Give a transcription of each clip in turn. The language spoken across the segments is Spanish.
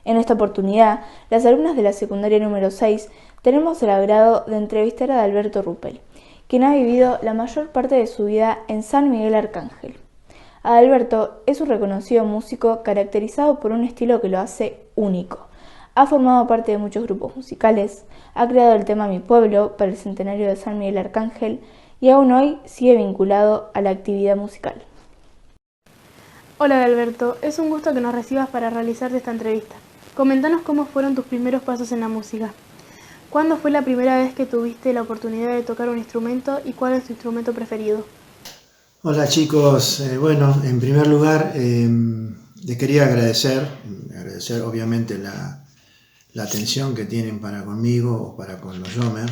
En esta oportunidad, las alumnas de la secundaria número 6 tenemos el agrado de entrevistar a Adalberto Ruppel, quien ha vivido la mayor parte de su vida en San Miguel Arcángel. Adalberto es un reconocido músico caracterizado por un estilo que lo hace único. Ha formado parte de muchos grupos musicales, ha creado el tema Mi Pueblo para el centenario de San Miguel Arcángel y aún hoy sigue vinculado a la actividad musical. Hola Alberto, es un gusto que nos recibas para realizarte esta entrevista. Comentanos cómo fueron tus primeros pasos en la música. ¿Cuándo fue la primera vez que tuviste la oportunidad de tocar un instrumento y cuál es tu instrumento preferido? Hola chicos, bueno, en primer lugar les quería agradecer obviamente la atención que tienen para conmigo o para con los Yomer.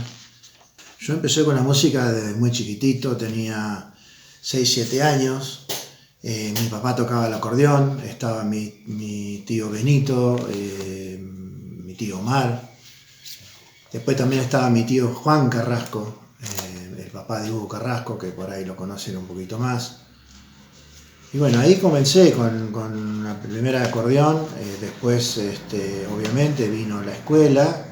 Yo empecé con la música desde muy chiquitito, tenía 6-7 años. Mi papá tocaba el acordeón, estaba mi tío Benito, mi tío Omar. Después también estaba mi tío Juan Carrasco, el papá de Hugo Carrasco, que por ahí lo conocen un poquito más. Y bueno, ahí comencé con la primera acordeón, después obviamente vino la escuela.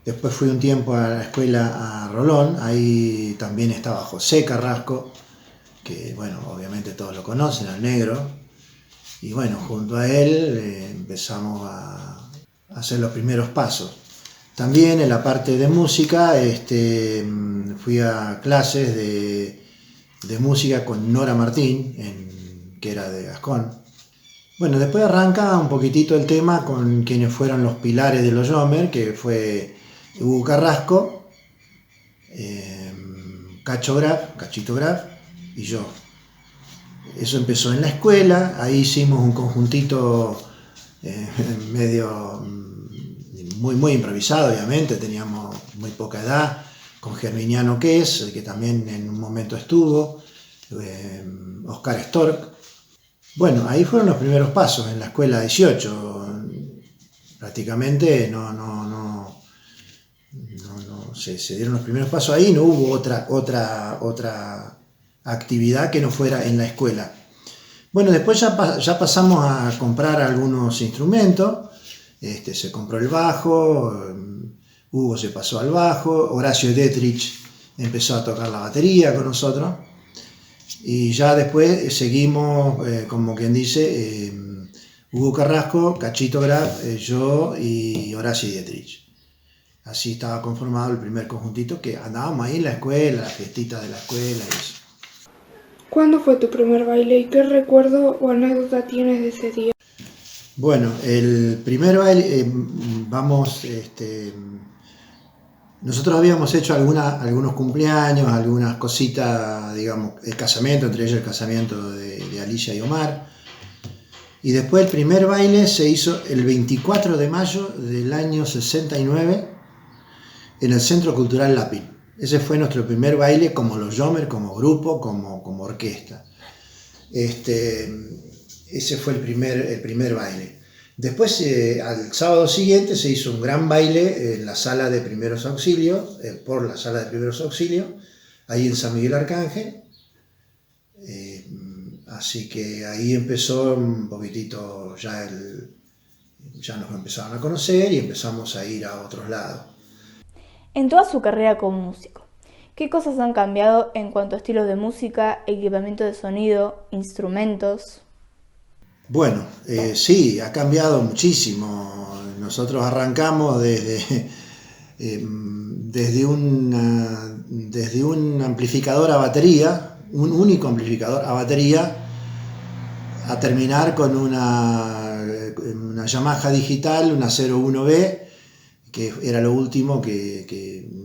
Después fui un tiempo a la escuela a Rolón, ahí también estaba José Carrasco, que bueno, obviamente todos lo conocen, al negro. Y bueno, junto a él empezamos a hacer los primeros pasos. También en la parte de música fui a clases de música con Nora Martín, que era de Gascón. Bueno, después arranca un poquitito el tema con quienes fueron los pilares de los Yomer, que fue Hugo Carrasco, Cachito Graf y yo. Eso empezó en la escuela, ahí hicimos un conjuntito medio muy improvisado, obviamente, teníamos muy poca edad, con Germiniano Ques, que también en un momento estuvo, Oscar Stork. Bueno, ahí fueron los primeros pasos en la escuela 18, prácticamente se dieron los primeros pasos ahí, no hubo otra actividad que no fuera en la escuela. Bueno, después ya pasamos a comprar algunos instrumentos. Se compró el bajo, Hugo se pasó al bajo, Horacio Dietrich empezó a tocar la batería con nosotros. Y ya después seguimos, como quien dice, Hugo Carrasco, Cachito Graf, yo y Horacio Dietrich. Así estaba conformado el primer conjuntito que andábamos ahí en la escuela, las fiestitas de la escuela y eso. ¿Cuándo fue tu primer baile y qué recuerdo o anécdota tienes de ese día? Bueno, el primer baile, nosotros habíamos hecho algunos cumpleaños, algunas cositas, digamos, el casamiento, entre ellos el casamiento de Alicia y Omar. Y después el primer baile se hizo el 24 de mayo del año 69 en el Centro Cultural Lapin. Ese fue nuestro primer baile como los Yomer, como grupo, como orquesta. Ese fue el primer baile. Después, al sábado siguiente, se hizo un gran baile en la sala de primeros auxilios, por la sala de primeros auxilios, ahí en San Miguel Arcángel. Así que ahí empezó un poquitito, ya nos empezaron a conocer y empezamos a ir a otros lados. En toda su carrera como músico, ¿qué cosas han cambiado en cuanto a estilos de música, equipamiento de sonido, instrumentos? Bueno, sí, ha cambiado muchísimo. Nosotros arrancamos desde un amplificador a batería, un único amplificador a batería, a terminar con una Yamaha digital, una 01B, que era lo último que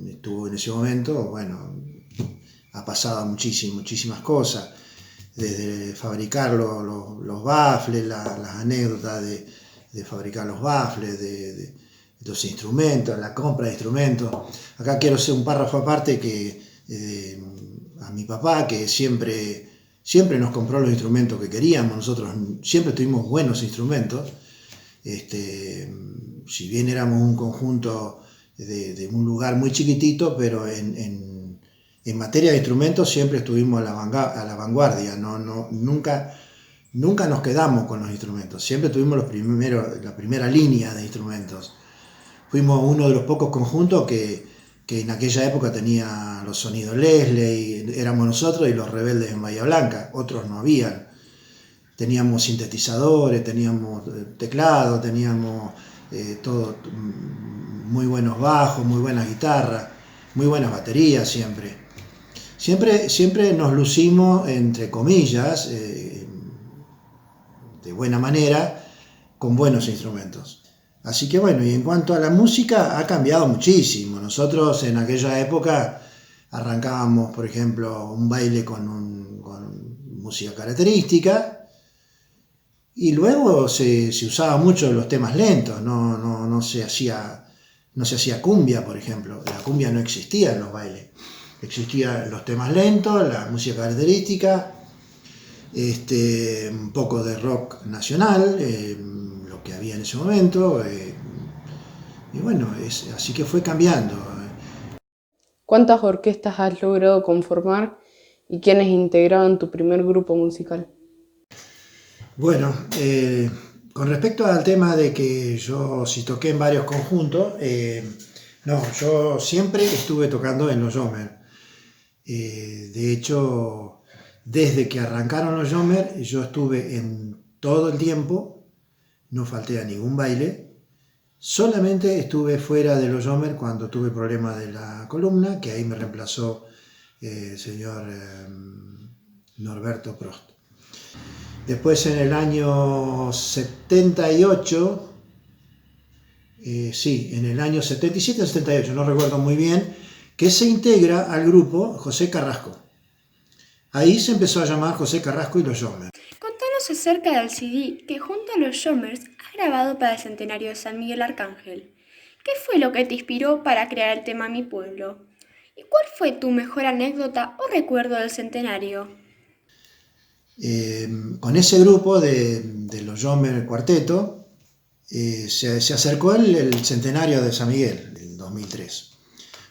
estuvo en ese momento. Bueno, ha pasado muchísimas cosas. Desde fabricar los baffles, las anécdotas de fabricar los baffles, de los instrumentos, la compra de instrumentos. Acá quiero hacer un párrafo aparte que a mi papá, que siempre nos compró los instrumentos que queríamos. Nosotros siempre tuvimos buenos instrumentos. Si bien éramos un conjunto de un lugar muy chiquitito, pero en materia de instrumentos siempre estuvimos a la vanguardia, nunca nunca nos quedamos con los instrumentos, siempre tuvimos la primera línea de instrumentos. Fuimos uno de los pocos conjuntos que en aquella época tenía los sonidos Leslie, éramos nosotros y los Rebeldes en Bahía Blanca, otros no habían. Teníamos sintetizadores, teníamos teclado, teníamos todo, muy buenos bajos, muy buenas guitarras, muy buenas baterías siempre. Siempre nos lucimos, entre comillas, de buena manera, con buenos instrumentos. Así que bueno, y en cuanto a la música, ha cambiado muchísimo. Nosotros en aquella época arrancábamos, por ejemplo, un baile con música característica, y luego se usaba mucho los temas lentos, no se hacía cumbia, por ejemplo. La cumbia no existía en los bailes. Existían los temas lentos, la música característica, un poco de rock nacional, lo que había en ese momento, y bueno, así que fue cambiando. ¿Cuántas orquestas has logrado conformar y quiénes integraban tu primer grupo musical? Bueno, con respecto al tema de que yo si toqué en varios conjuntos, no, yo siempre estuve tocando en los Yomer. De hecho, desde que arrancaron los Yomer, yo estuve en todo el tiempo, no falté a ningún baile, solamente estuve fuera de los Yomer cuando tuve problemas de la columna, que ahí me reemplazó el señor Norberto Prost. Después en el año 78, en el año 77 o 78, no recuerdo muy bien, que se integra al grupo José Carrasco. Ahí se empezó a llamar José Carrasco y los Yomers. Contanos acerca del CD que junto a los Yomers has grabado para el centenario de San Miguel Arcángel. ¿Qué fue lo que te inspiró para crear el tema Mi Pueblo? ¿Y cuál fue tu mejor anécdota o recuerdo del centenario? Con ese grupo de los Yomer, el cuarteto, se acercó el centenario de San Miguel, el 2003.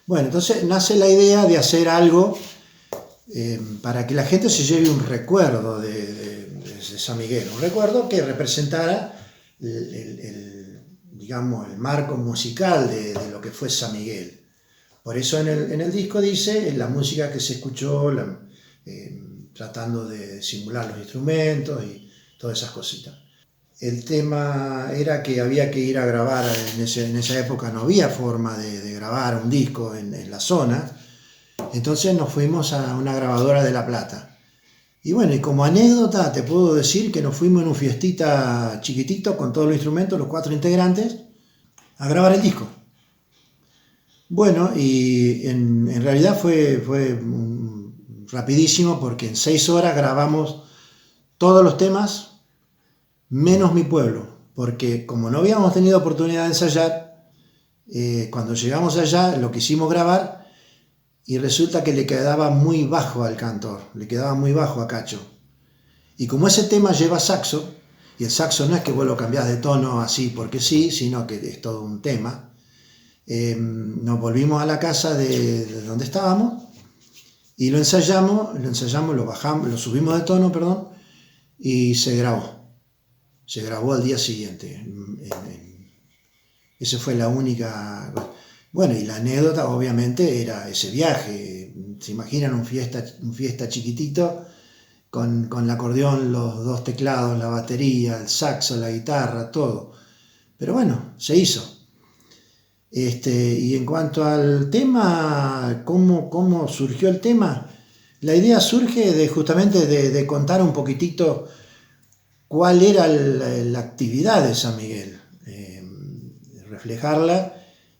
Bueno, entonces nace la idea de hacer algo para que la gente se lleve un recuerdo de San Miguel, un recuerdo que representara digamos, el marco musical de lo que fue San Miguel. Por eso en el disco dice la música que se escuchó, tratando de simular los instrumentos y todas esas cositas. El tema era que había que ir a grabar, en esa época no había forma de grabar un disco en la zona, entonces nos fuimos a una grabadora de La Plata. Y bueno, y como anécdota te puedo decir que nos fuimos en un fiestita chiquitito con todos los instrumentos, los 4 integrantes, a grabar el disco. Bueno, y en realidad fue rapidísimo porque en 6 horas grabamos todos los temas menos Mi Pueblo, porque como no habíamos tenido oportunidad de ensayar, cuando llegamos allá lo quisimos grabar y resulta que le quedaba muy bajo al cantor, le quedaba muy bajo a Cacho. Y como ese tema lleva saxo, y el saxo no es que vos lo cambiás de tono así porque sí, sino que es todo un tema, nos volvimos a la casa de donde estábamos y lo ensayamos, lo bajamos, lo subimos de tono, perdón, y se grabó al día siguiente. Esa fue la única. Bueno, y la anécdota obviamente era ese viaje. Se imaginan un fiesta chiquitito con el acordeón, los 2 teclados, la batería, el saxo, la guitarra, todo. Pero bueno, se hizo. Y en cuanto al tema, ¿cómo surgió el tema? La idea surge justamente de contar un poquitito cuál era la actividad de San Miguel, reflejarla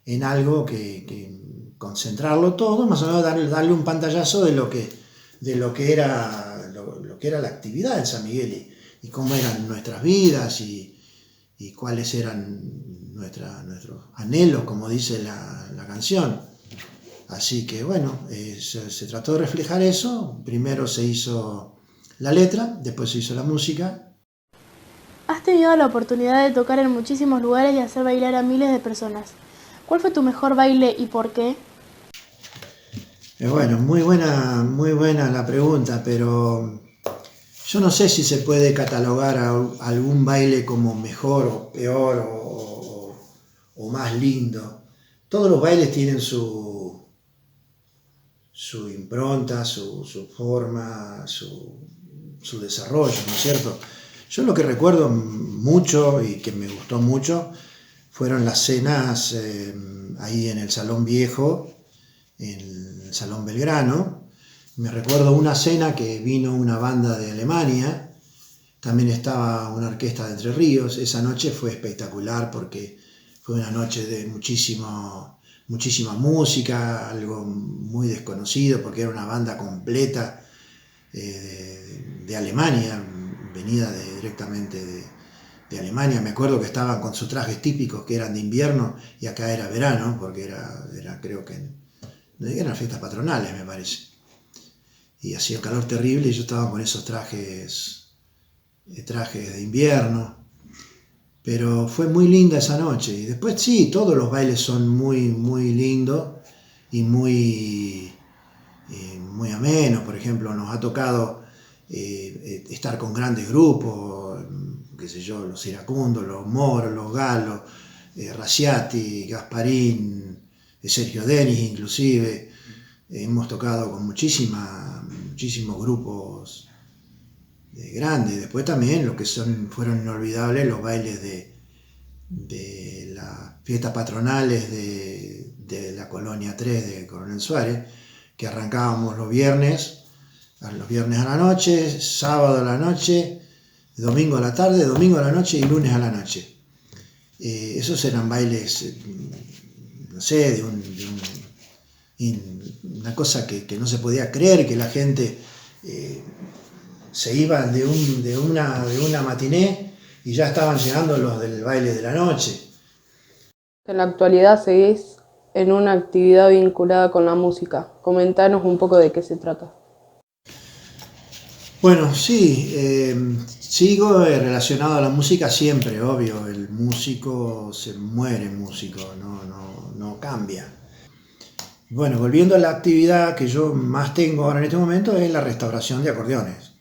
en algo que concentrarlo todo, más o menos darle un pantallazo de lo que era la actividad de San Miguel y cómo eran nuestras vidas y cuáles eran nuestros anhelos, como dice la canción. Así que bueno, se trató de reflejar eso. Primero se hizo la letra, después se hizo la música. Has tenido la oportunidad de tocar en muchísimos lugares y hacer bailar a miles de personas. ¿Cuál fue tu mejor baile y por qué? Bueno, muy buena la pregunta, pero Yo no sé si se puede catalogar a algún baile como mejor o peor o más lindo. Todos los bailes tienen su impronta, su forma, su desarrollo, ¿no es cierto? Yo lo que recuerdo mucho y que me gustó mucho fueron las cenas ahí en el Salón Viejo, en el Salón Belgrano. Me recuerdo una cena que vino una banda de Alemania, también estaba una orquesta de Entre Ríos. Esa noche fue espectacular porque fue una noche de muchísima música, algo muy desconocido porque era una banda completa de Alemania, venida directamente de Alemania. Me acuerdo que estaban con sus trajes típicos que eran de invierno y acá era verano, porque era creo que eran fiestas patronales, me parece. Y hacía calor terrible y yo estaba con esos trajes de invierno. Pero fue muy linda esa noche. Y después sí, todos los bailes son muy lindos y muy amenos. Por ejemplo, nos ha tocado estar con grandes grupos, qué sé yo, los iracundos, los moros, los galos, Raciati, Gasparín, Sergio Denis inclusive. Hemos tocado con muchísimos grupos grandes. Después también lo que fueron inolvidables los bailes de las fiestas patronales de la Colonia 3 de Coronel Suárez, que arrancábamos los viernes a la noche, sábado a la noche, domingo a la tarde, domingo a la noche y lunes a la noche. Esos eran bailes, no sé, una cosa que no se podía creer, que la gente se iba de una matiné y ya estaban llegando los del baile de la noche. En la actualidad seguís en una actividad vinculada con la música. Comentanos un poco de qué se trata. Bueno, sí, sigo relacionado a la música siempre, obvio. El músico se muere músico, no cambia. Bueno, volviendo a la actividad que yo más tengo ahora en este momento es la restauración de acordeones.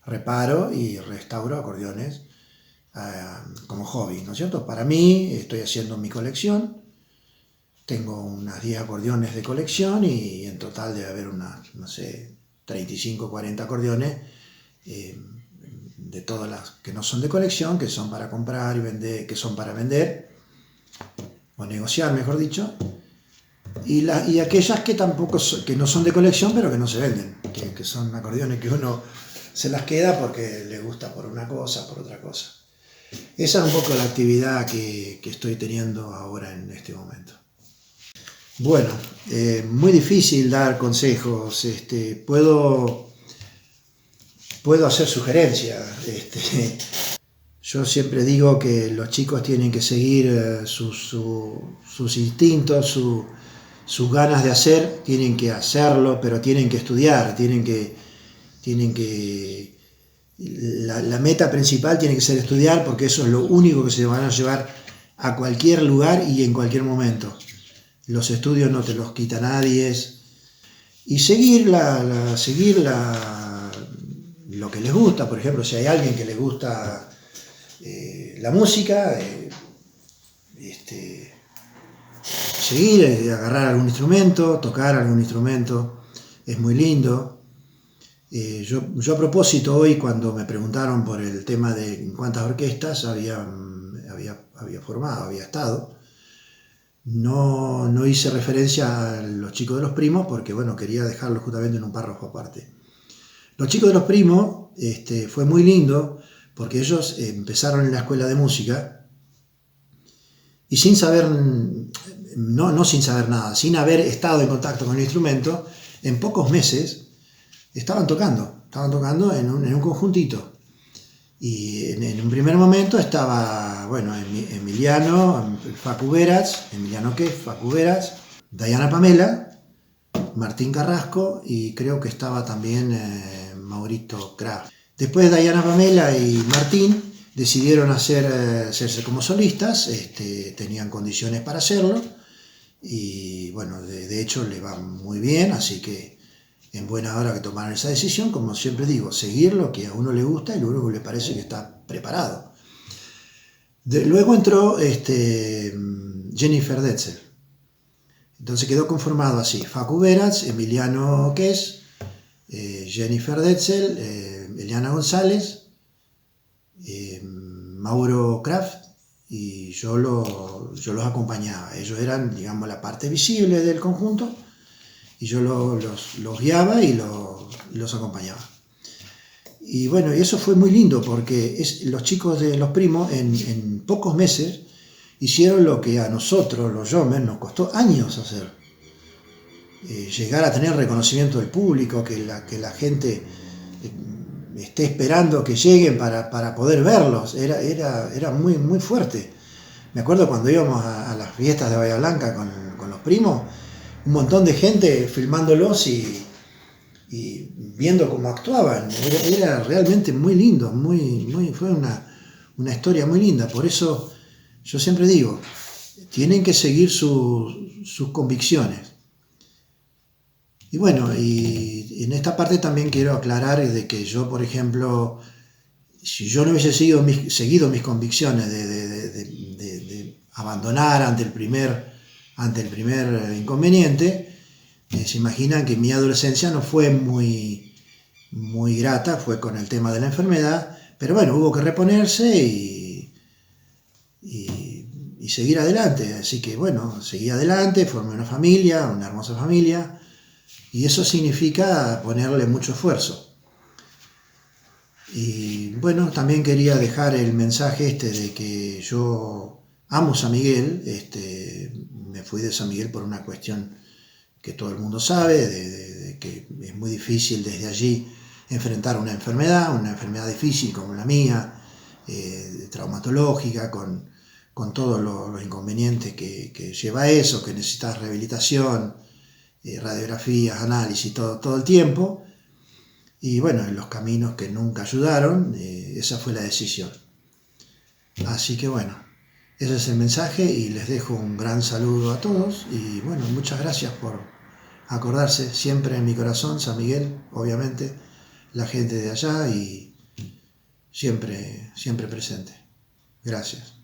Reparo y restauro acordeones como hobby, ¿no es cierto? Para mí, estoy haciendo mi colección. Tengo unas 10 acordeones de colección y en total debe haber unas, no sé, 35 o 40 acordeones de todas las que no son de colección, que son para comprar y vender, que son para vender o negociar, mejor dicho, y aquellas que tampoco que no son de colección pero que no se venden, que son acordeones que uno se las queda porque le gusta por una cosa, por otra cosa. Esa es un poco la actividad que estoy teniendo ahora en este momento. Bueno, muy difícil dar consejos. Puedo hacer sugerencias. Yo siempre digo que los chicos tienen que seguir sus instintos, sus ganas de hacer, tienen que hacerlo, pero tienen que estudiar, la meta principal tiene que ser estudiar, porque eso es lo único que se van a llevar a cualquier lugar y en cualquier momento. Los estudios no te los quita nadie. Y seguir lo que les gusta. Por ejemplo, si hay alguien que le gusta la música, seguir, agarrar algún instrumento, tocar algún instrumento, es muy lindo. Yo a propósito hoy, cuando me preguntaron por el tema de en cuántas orquestas había estado, no hice referencia a los chicos de los primos porque, bueno, quería dejarlo justamente en un párrafo aparte. Los chicos de los primos fue muy lindo porque ellos empezaron en la escuela de música y sin saber, no sin saber nada, sin haber estado en contacto con el instrumento, en pocos meses estaban tocando en un conjuntito. Y en un primer momento estaba, bueno, Emiliano Facu Veras, Diana Pamela, Martín Carrasco y creo que estaba también Maurito Kraft. Después Diana Pamela y Martín decidieron hacerse como solistas, tenían condiciones para hacerlo y bueno, de hecho le va muy bien, así que en buena hora que tomaron esa decisión, como siempre digo, seguir lo que a uno le gusta y lo que le parece que está preparado. Luego entró Jennifer Detzel. Entonces quedó conformado así: Facu Beratz, Emiliano Kess, Jennifer Detzel, Eliana González, Mauro Kraft, y yo los acompañaba. Ellos eran, digamos, la parte visible del conjunto, y yo los guiaba y los acompañaba. Y bueno, y eso fue muy lindo porque los chicos de Los Primos en pocos meses hicieron lo que a nosotros, los Jomers, nos costó años hacer. Llegar a tener reconocimiento del público, que la gente esté esperando que lleguen para poder verlos, era muy, muy fuerte. Me acuerdo cuando íbamos a las fiestas de Bahía Blanca con Los Primos, un montón de gente filmándolos y viendo cómo actuaban. Era realmente muy lindo, fue una historia muy linda. Por eso yo siempre digo, tienen que seguir sus convicciones. Y bueno, y en esta parte también quiero aclarar de que yo, por ejemplo, si yo no hubiese seguido mis convicciones de abandonar ante el primer inconveniente, se imaginan que mi adolescencia no fue muy, muy grata, fue con el tema de la enfermedad, pero bueno, hubo que reponerse y seguir adelante. Así que bueno, seguí adelante, formé una familia, una hermosa familia, y eso significa ponerle mucho esfuerzo. Y bueno, también quería dejar el mensaje de que yo amo San Miguel. Me fui de San Miguel por una cuestión que todo el mundo sabe, de que es muy difícil desde allí enfrentar una enfermedad difícil como la mía, traumatológica, con todos los inconvenientes que lleva eso, que necesitas rehabilitación, radiografías, análisis, todo el tiempo. Y bueno, en los caminos que nunca ayudaron, esa fue la decisión. Así que bueno, ese es el mensaje y les dejo un gran saludo a todos y bueno, muchas gracias por acordarse. Siempre en mi corazón San Miguel, obviamente, la gente de allá, y siempre presente. Gracias.